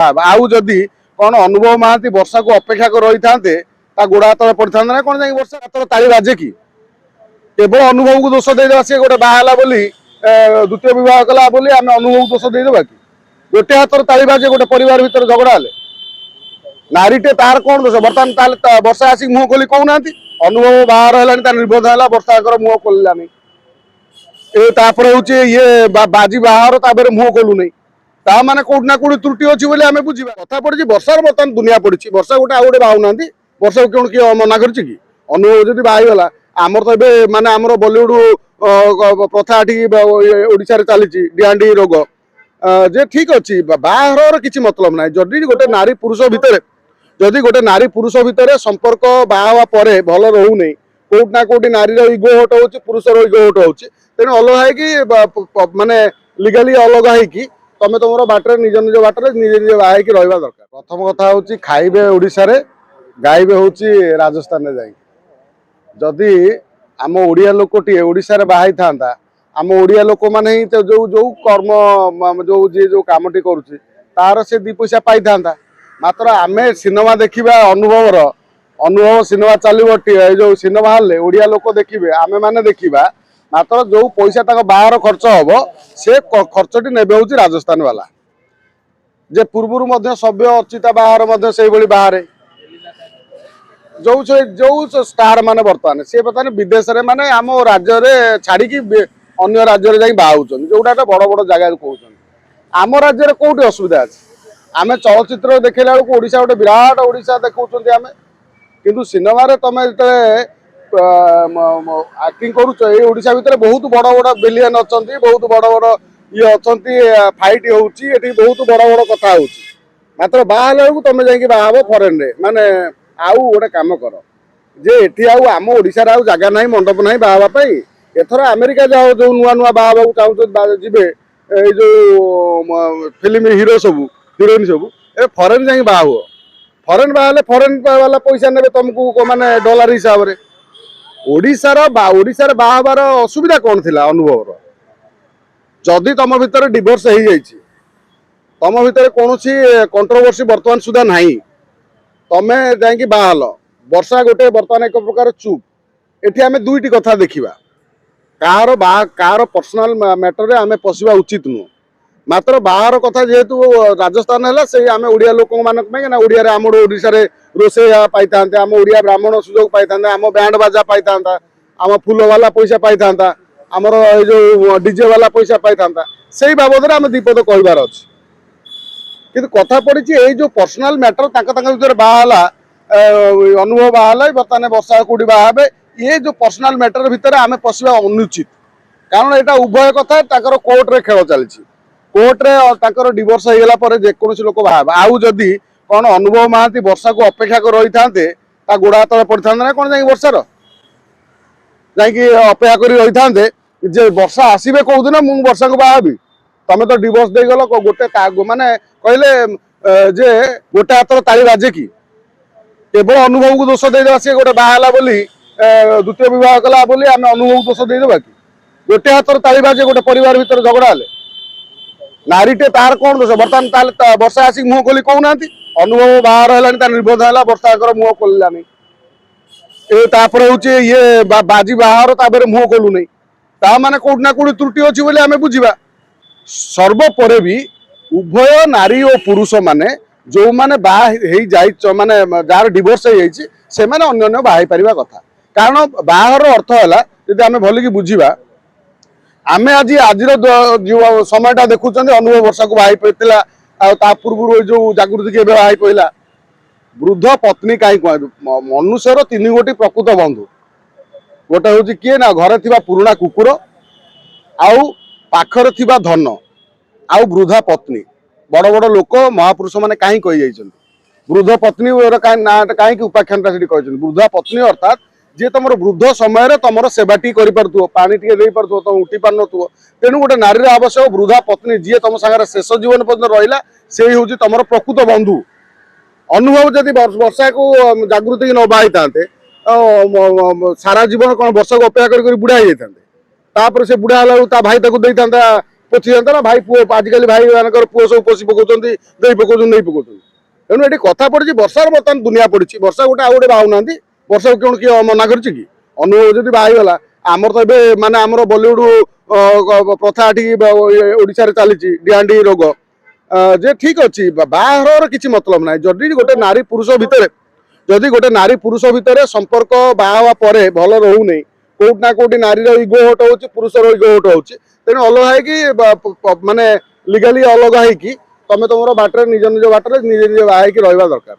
आउ जदि कौन अनुभव महांती वर्षा को अपेक्षा कर रही था गोड़ा तले पड़ था ना कौन जाए वर्षा हाथ ताली बाजे कि केवल अनुभव को दोष देदेवा सी गोटे बाहला बोली द्वितीय विवाह कला बोली आम अनुभव दोष देदेवा कि गोटे हाथ ताली बाजे गोटे परिवार भीतर झगड़ा हेले नारीटे तार कौन दोष बर्तमान वर्षा आसिक मुह खोली कहूना अनुभव बाहर है निर्बंध है वर्षा मुह खोलानी ये बाजी बाहर मुह खोलू नहीं ताने कौटना कौट त्रुटि अच्छी बोले आम बुझा कथा पड़ी वर्षार बर्तमान दुनिया पड़ी वर्षा गोटे आउ गोटे बाहु वर्षा को किए मना कर अनुभव जब बाहला आमर तो ये माने आमर बॉलीवुड प्रथा ओडिशा चली डिहांडी रोग जे ठीक अच्छी बाहर किसी मतलब ना जदि गोटे नारी पुरुष भितर जदि गोटे नारी पुरुष भितर संपर्क बाहा पर भल रोना कौटना कौटी नारी इगो हट हो पुरुषर इगो हट हो तेणु अलग है माने लीगली अलग है तमें तुम बाटर निज निज बाटर निजे निजे बाहर रहा दरकार प्रथम कथा हूँ खाइबे ओडिशा रे गाइबे हूँ राजस्थान में जाए जदि आम ओडिया लोकटी ओडिशा रे बाहाई था आम ओडिया लोक मैंने जो जो कर्म जो जी जो कमटी करुच्ची तार से दी पैसा पाई था मात्र आम सिनेमा देखा अनुभव सिनेमा चलो जो सिनेमा हल ओडिया लोक देखिए आमे माने देखा मात्र जो पैसा तक बाहर खर्च हम से खर्चटी ने हूँ राजस्थान वाला जे पूर्वर सभ्य अच्छी बाहर से बाहर जो जो स्टार माने बर्तमान सी बर्तमान विदेश में माने आम राज्य छाड़ी अन्य राज्य बाहर जोटा बड़ बड़ जगह कहते आम राज्य कौटी असुविधा अच्छे आम चलचित्र देखला बेलू ओडिशा गोटे विराट ओडिशा देखा आम किंतु सिनेमा तुम एक्टिंग करुचा भितर बहुत बड़ बड़ विलियन अच्छा बहुत बड़ बड़ ये अच्छा फाइट होती बहुत बड़ बड़ कथा हो मात्र बाहर तुम जा फरेन रे माने आउ गोटे कम कर जे एटी आम ओडिशा आउ जगह ना मंडप ना बाहापी एथर अमेरिका जाओ जो नुआ नुआ बाहा चाहते जी जो फिल्म हिरो सब हिरोइन सब ए फरेन जा बाहा हुआ फरेन बाहर फरेन वाला पैसा ने तुमको माने डॉलर हिसाब से ओडिशार बाहाबार असुविधा कौन थी अनुभव जदि तुम भितर डिवोर्स हो जाए तुम भितर कौन कंट्रोवर्सी बर्तमान सुधा ना तमें जा बाहल वर्षा गोटे बर्तमान एक प्रकार चुप एटी आम दुईटी कथा देखा कहार पर्सनाल मैटर आम पशिबा उचित नुह मात्र बाहर कथा जेहेतु राजस्थान है से आम ओडिया लोक माना ओडिया आम ओडिशा रोसे पाई था आम ओडिया ब्राह्मण सुजोग पाई था आम बैंड बाजा पाई था आम फूल वाला पैसा पाई था आमर जो डीजे वाला पैसा पाई था से बाबद आम दीपद कहबार अच्छे कि कथा पड़ी ये जो पर्सनाल मैटर भर बाहला अनुभव बाहला बर्तमान वर्षा कौटी बाहे ये जो पर्सनाल मैटर भितर आम पशिबा अनुचित कारण यहाँ उभय कथा कोर्ट रे खेल चली कोर्ट रे डिवोर्स होगा पर जेकोसी लोक बाहा आउ जदि कौन अनुभव महांती वर्षा को अपेक्षा कर रही था गोड़ा तले पड़ था ना कौन जाए वर्षार अपेक्षा कर रही था वर्षा आसबे कौ दिन मुझे वर्षा को बाहाबी तुम तो डिवोर्स दे गल गोटे माने कहले जे गोटे हाथ ताली बाजे कि केवल अनुभव को दोष देदेवा सी गोटे बाहला बोली द्वितीय विवाह कला बोली आम अनुभव दोष देदेवा कि गोटे हाथ ताली बाजे गोटे परिवार भीतर झगड़ा हेले नारीटे तार कौन दोष बर्तमान वर्षा आसिक मुह खोली कहूना अनुभव बाहर है निर्बंध है वर्षा मुह खोलानी ये बाजी बाहर मुह खोलू नहीं ताने कौटना कौट त्रुटि अच्छी बोले आम बुझा सर्वपर भी उभय नारी और पुरुष माने जो माने माने जार डिवोर्स से अन्य बाहाई पारिबा कथा कारण बाहर अर्थ है जब आम भल कि बुझा आम आज जो समयटा देखुं अनुभव वर्षा को बाहाई पाई पूर्व जो जागृति के बाहाई पड़ा वृद्ध पत्नी कहीं कह मनुष्यर तीन गोटी प्रकृत बंधु गोटे हूँ किए ना घरे थिबा पुराणा कुकुर आउ पाखरे थिबा धन आउ वृद्धा पत्नी बड़ बड़ लोक महापुरुष मैंने कहीं कही जाइछन वृद्ध पत्नी कहीं उपाख्यान वृद्धा पत्नी अर्थात जी तुम वृद्ध समय तुम सेवाटी कर पानी टे तुम उठी पार नुव तेणु गोटे नारी आवश्यक वृद्धा पत्नी जी तुम सागर शेष जीवन पर्यटन रहा से हूँ तुम प्रकृत बंधु अनुभव जदि वर्षा को जागृति न बाई था सारा जीवन कौन वर्षा को अपेक्षा कर बुढ़ा जाते से बुढ़ा है भाई भाई ପୋଛି ଯାଆନ୍ତା ନା। ଭାଇ ପୁଅ ଆଜିକାଲି ଭାଇ ମାନଙ୍କର ପୁଅ ସବୁ ପୋଷି ପକଉଛନ୍ତି, ଦେଇ ପକଉଛନ୍ତି, ନେଇ ପକଉଛନ୍ତି। ତେଣୁ ଏଠି କଥା ପଡିଛି ବର୍ଷାର ବର୍ତ୍ତମାନ ଦୁନିଆ ପଡିଛି। ବର୍ଷା ଗୋଟେ ଆଉ ଗୋଟେ ବାହୁନାହାନ୍ତି। ବର୍ଷାକୁ କଣ କିଏ ମନା କରିଛି କି? ଅନୁଭବ ଯଦି ବାହା ହେଇଗଲା, ଆମର ତ ଏବେ ମାନେ ଆମର ବଲିଉଡ ପ୍ରଥା ଏଠିକି ଓଡିଶାରେ ଚାଲିଛି ଡିଆଣ୍ଡି ରୋଗ। ଯେ ଠିକ ଅଛି, ବାହାଘରର କିଛି ମତଲବ ନାହିଁ। ଯଦି ଗୋଟେ ନାରୀ ପୁରୁଷ ଭିତରେ ଯଦି ଗୋଟେ ନାରୀ ପୁରୁଷ ଭିତରେ ସମ୍ପର୍କ ବାହା ହେବା ପରେ ଭଲ ରହୁନି, କୋଉଠି ନା କୋଉଠି ନାରୀର ଇଗୋ ହଟ ହଉଛି, ପୁରୁଷର ଇଗୋ ହଟ ହଉଛି। ତେଣୁ ଅଲଗା ହେଇକି ମାନେ ଲିଗାଲି ଅଲଗା ହେଇକି ତମେ ତମର ବାଟରେ ନିଜ ନିଜ ବାଟରେ ନିଜେ ନିଜେ ବାହା ହେଇକି ରହିବା ଦରକାର।